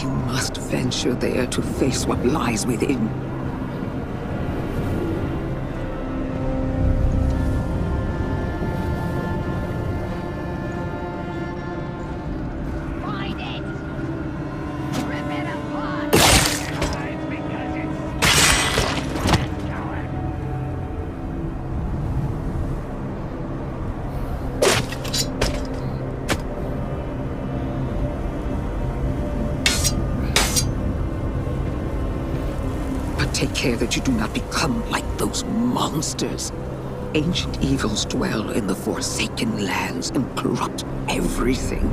You must venture there to face what lies within. Find it! Rip it apart! Because it's coward. But take care that you do not become like those monsters. Ancient evils dwell in the Forsaken Lands and corrupt everything.